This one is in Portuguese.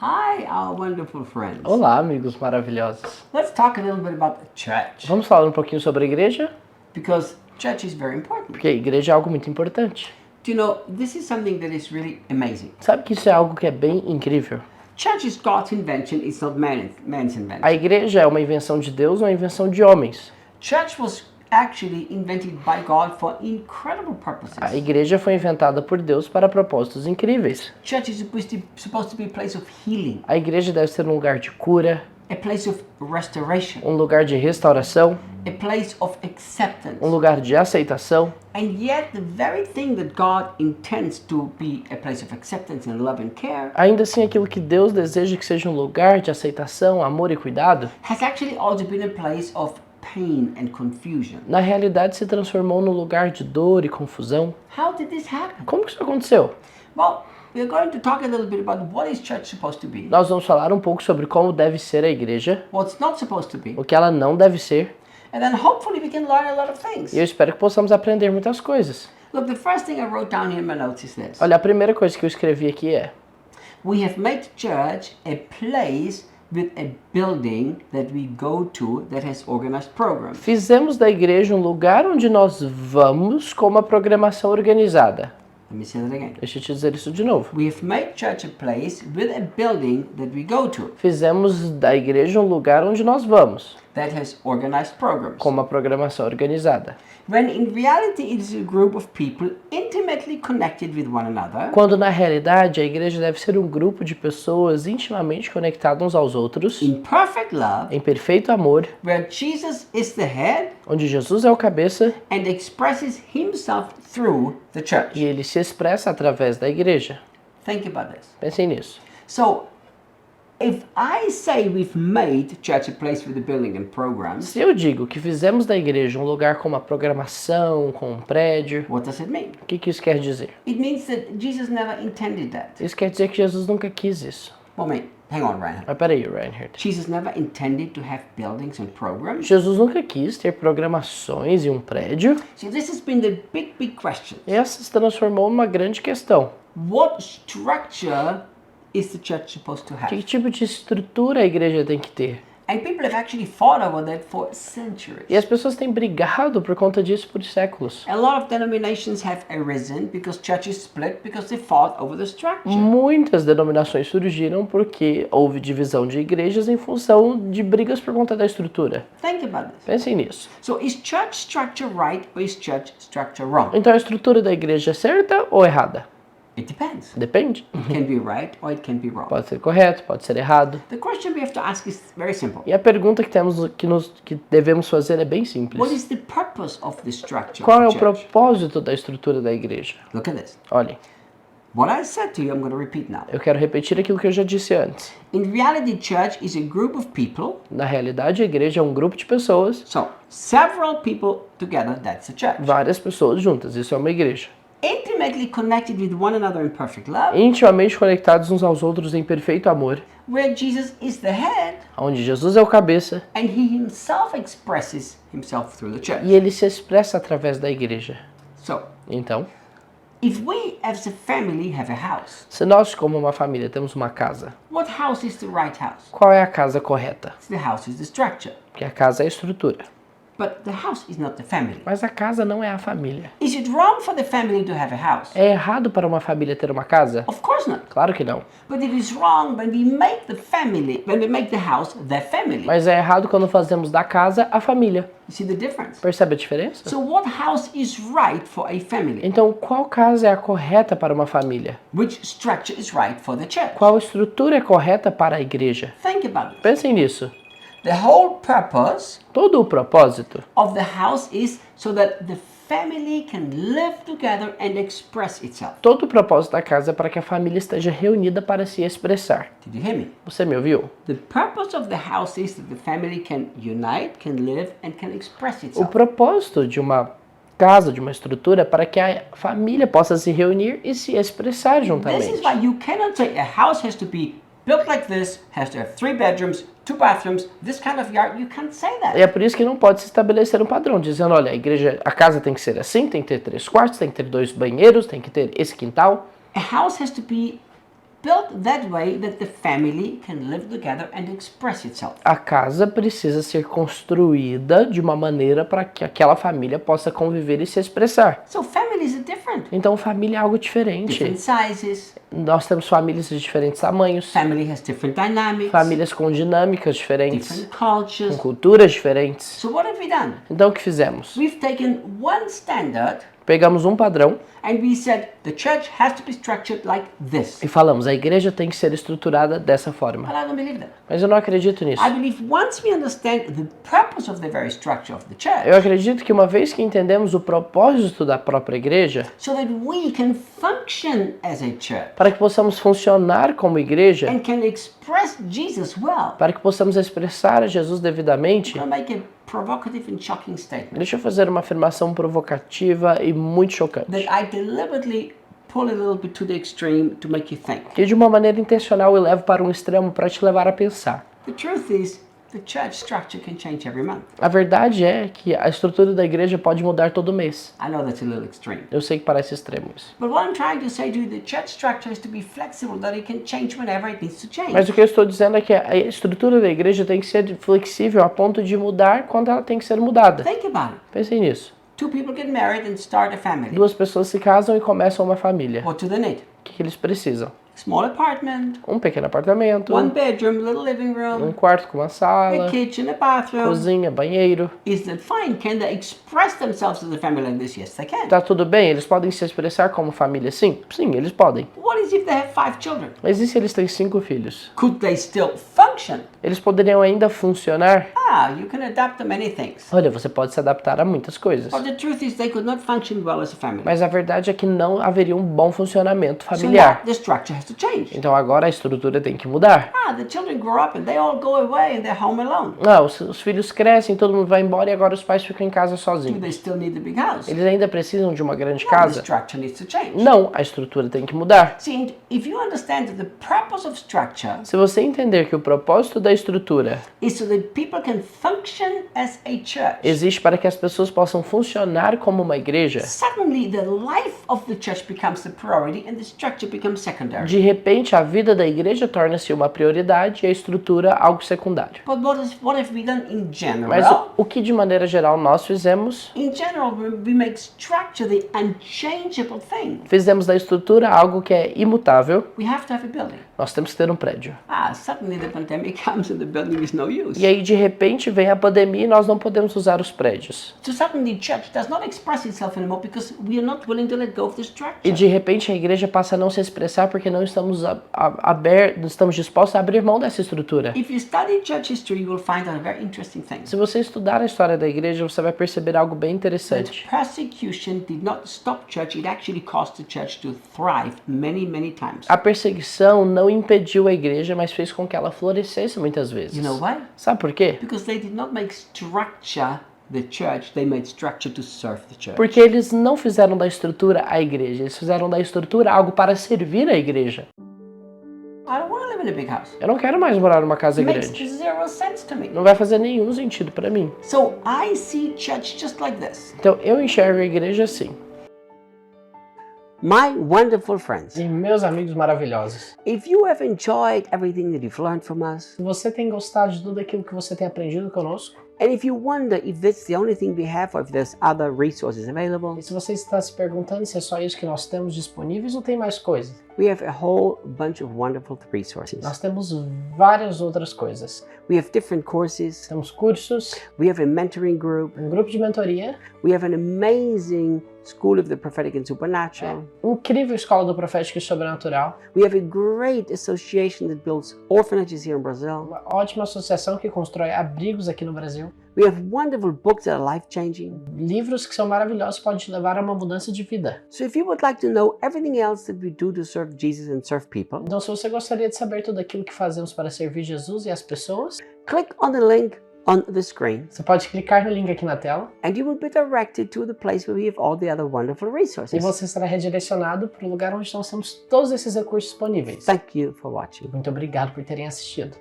Hi, our wonderful friends. Olá, amigos maravilhosos. Let's talk a little bit about the church Vamos falar um pouquinho sobre a igreja? because church is very important. Porque a igreja é algo muito importante. Do you know, this is something that is really amazing. Sabe que isso é algo que é bem incrível? Church is God's invention, it's not man's invention. A igreja é uma invenção de Deus ou uma invenção de homens. Church was actually invented by God for incredible purposes. A igreja foi inventada por Deus para propósitos incríveis. Church is supposed to be a place of healing, A igreja deve ser um lugar de cura, a place of restoration, um lugar de restauração, a place of acceptance. um lugar de aceitação. And yet the very thing that God intends to be a place of acceptance and love and care Ainda assim, aquilo que Deus deseja que seja um lugar de aceitação, amor e cuidado, has actually also been a place of pain and confusion. na realidade se transformou num lugar de dor e confusão. How did this happen? Como que isso aconteceu? Well, we're going to talk a little bit about what is church supposed to be, Nós vamos falar um pouco sobre como deve ser a igreja, what's not supposed to be, o que ela não deve ser, and then hopefully we can learn a lot of things. e eu espero que possamos aprender muitas coisas. Look, the first thing I wrote down here in my notes is this. Olha, a primeira coisa que eu escrevi aqui é: We have made church a place with a building that we go to that has organized programs. fizemos da igreja um lugar onde nós vamos com uma programação organizada. Let me say that again. Deixa eu te dizer isso de novo. We have made church a place with a building that we go to Fizemos da igreja um lugar onde nós vamos, that has organized programs. com uma programação organizada. When in reality it is a group of people intimately connected with one another, Quando na realidade a igreja deve ser um grupo de pessoas intimamente conectadas uns aos outros, in perfect love, em perfeito amor, where Jesus is the head onde Jesus é o cabeça and expresses himself through the church. e ele se expressa através da igreja. Think about this. Pensem nisso. So, if I say we've made church a place with a building and programs, Se eu digo que fizemos da igreja um lugar com uma programação, com um prédio, what does it mean? o que isso quer dizer? It means that Jesus never intended that. Isso quer dizer que Jesus nunca quis isso. Well, mate, hang on, Reinhard. Mas peraí, Reinhard. Jesus never intended to have buildings and programs. Jesus nunca quis ter programações e um prédio, See, this has been the big question. e essa se transformou numa grande questão. What structure is the church supposed to have? Que tipo de estrutura a igreja tem que ter? And people have actually fought over that for centuries. E as pessoas têm brigado por conta disso por séculos. A lot of denominations have arisen because churches split because they fought over the structure. Muitas denominações surgiram porque houve divisão de igrejas em função de brigas por conta da estrutura. Think about this. Pensem nisso. So is church structure right or is church structure wrong? Então a estrutura da igreja é certa ou errada? It depends. Depende. It can be right or it can be wrong. Pode ser correto, pode ser errado. The question we have to ask is very simple. E a pergunta que devemos fazer é bem What simples. is the purpose of the structure Qual é of o the church? propósito da estrutura da igreja? Look at this. Olhem, What I said to you, I'm going to repeat now. eu quero repetir aquilo que eu já disse antes. In reality, church is a group of people. Na realidade, a igreja é um grupo de pessoas, So, several people together, that's a church. várias pessoas juntas. Isso é uma igreja. Intimately connected with one another in perfect love, Intimamente conectados uns aos outros em perfeito amor, where Jesus is the head onde Jesus é o cabeça and he himself expresses himself through the church. e ele se expressa através da igreja. So, Então, if we as a family have a house, se nós, como uma família, temos uma casa, what house is the right house? qual é a casa correta? The house is the structure. Porque a casa é a estrutura, But the house is not the family. mas a casa não é a família. Is it wrong for the family to have a house? É errado para uma família ter uma casa? Of course not. Claro que não. But it is wrong when we make the house their family. Mas é errado quando fazemos da casa a família. You see the difference? Percebe a diferença? So what house is right for a family? Então, qual casa é a correta para uma família? Which structure is right for the church? Qual estrutura é correta para a igreja? Think about it. Pensem nisso. The whole purpose Todo o propósito of the house is so that the family can live together and express itself. Todo o propósito da casa é para que a família esteja reunida para se expressar. Did you hear me? Você me ouviu? The purpose of the house is that the family can unite, can live, and can express O itself. propósito de uma casa, de uma estrutura, é para que a família possa se reunir e se expressar This is juntamente. why you cannot say a house has to be built like this, has to have 3 bedrooms, 2 bathrooms, this kind of yard. You can't say that. E é por isso que não pode se estabelecer um padrão, dizendo, olha, a casa tem que ser assim, tem que ter 3 quartos, tem que ter 2 banheiros, tem que ter esse quintal. A house has to be built that way that the family can live together and express itself. A casa precisa ser construída de uma maneira para que aquela família possa conviver e se expressar. So families are different. Então, família é algo diferente. Different sizes. Nós temos famílias de diferentes tamanhos, Family has different dynamics. famílias com dinâmicas diferentes, Different cultures. com culturas diferentes. So what have we done? Então, o que fizemos? We've taken one standard Pegamos um padrão and we said the church has to be structured like this. e falamos, a igreja tem que ser estruturada dessa forma. But I don't believe that. Mas eu não acredito nisso. I believe once we understand the purpose of the very structure of the church, Eu acredito que uma vez que entendemos o propósito da própria igreja, so that we can function as a church para que possamos funcionar como igreja, and can express Jesus well, para que possamos expressar a Jesus devidamente, I'm going to make a provocative and shocking statement deixa eu fazer uma afirmação provocativa e muito chocante. that I deliberately pull a little bit to the extreme to make you think. Que de uma maneira intencional eu levo para um extremo para te levar a pensar. The truth is, the church structure can change every month. A verdade é que a estrutura da igreja pode mudar todo mês. I know that's a little extreme. Eu sei que parece extremo isso. But what I'm trying to say to you, the church structure is to be flexible, that it can change whenever it needs to change. Mas o que eu estou dizendo é que a estrutura da igreja tem que ser flexível a ponto de mudar quando ela tem que ser mudada. Think about it. Pensem nisso. Two people get married and start a family. Duas pessoas se casam e começam uma família. What do they need? O que eles precisam? Small apartment, Um pequeno apartamento, one bedroom, little living um room, quarto com uma a sala, kitchen, a bathroom. cozinha, banheiro. Is that fine? Can they express themselves as a family like this? Yes, they can. Tá tudo bem? Eles podem se expressar como família? Sim, sim, eles podem. What is if they have 5 children? Mas e se eles têm 5 filhos? Could they still function? Eles poderiam ainda funcionar? You can adapt to many things. Olha, você pode se adaptar a muitas coisas. But the truth is they could not function well as a family. Mas a verdade é que não haveria um bom funcionamento So now familiar. the structure has to change. Então agora a estrutura tem que mudar. The children grow up and they all go away and they're home alone. Os filhos crescem, todo mundo vai embora e agora os pais ficam em casa Do sozinhos. they still need a big house? Eles ainda precisam de uma grande The casa? structure needs to change. Não, a estrutura tem que mudar. See, if you understand that the purpose of structure Se você entender que o propósito da estrutura is so that people can function as a church, existe para que as pessoas possam funcionar como uma igreja, suddenly the life of the church becomes the priority and the structure becomes secondary. de repente a vida da igreja torna-se uma prioridade e a estrutura algo secundário. But what have we done in general? Mas o que de maneira geral nós fizemos? In general, we make structure the unchangeable thing. Fizemos da estrutura algo que é imutável. We have to have a building. Nós temos que ter um prédio. Suddenly the pandemic comes and the building is no use. E aí de repente vem a pandemia e nós não podemos usar os prédios. So suddenly church does not express itself anymore because we are not willing to let go of the E structure. de repente a igreja passa a não se expressar porque não estamos abertos, estamos dispostos a abrir mão dessa estrutura. If you study church history, you will find out a very interesting thing. Se você estudar a história da igreja, você vai perceber algo bem That interessante. persecution did not stop church, it actually caused the church to thrive many, many times. A perseguição não impediu a igreja, mas fez com que ela florescesse muitas vezes. You know why? Sabe por quê? Because they did not make structure the church, they made structure to serve the church. Porque eles não fizeram da estrutura a igreja, eles fizeram da estrutura algo para servir a igreja. I don't want to live in a big house. Eu não quero mais morar numa casa It makes grande. zero sense to me. Não vai fazer nenhum sentido para mim. So I see church just like this. Então eu enxergo a igreja assim. My wonderful friends, E meus amigos maravilhosos, if you have enjoyed everything that you've learned from us, se você tem gostado de tudo aquilo que você tem aprendido conosco, and if you wonder if that's the only thing we have or if there's other resources available, e se você está se perguntando se é só isso que nós temos disponíveis ou tem mais coisas, we have a whole bunch of wonderful resources. nós temos várias outras coisas. We have different courses, Temos cursos, we have a mentoring group, um grupo de mentoria, we have an amazing School of the Prophetic and Supernatural, incrível escola do profético e sobrenatural, we have a great association that builds orphanages here in Brazil, uma ótima associação que constrói abrigos aqui no Brasil, we have wonderful books that are life-changing. livros que são maravilhosos, podem te levar a uma mudança de vida. So if you would like to know everything else that we do to serve Jesus and serve people, Então, se você gostaria de saber tudo aquilo que fazemos para servir Jesus e as pessoas, click on the link on the screen você pode clicar no link aqui na tela and you will be directed to the place where we have all the other wonderful e resources. você será redirecionado para o lugar onde nós temos todos esses recursos disponíveis. Thank you for watching. Muito obrigado por terem assistido.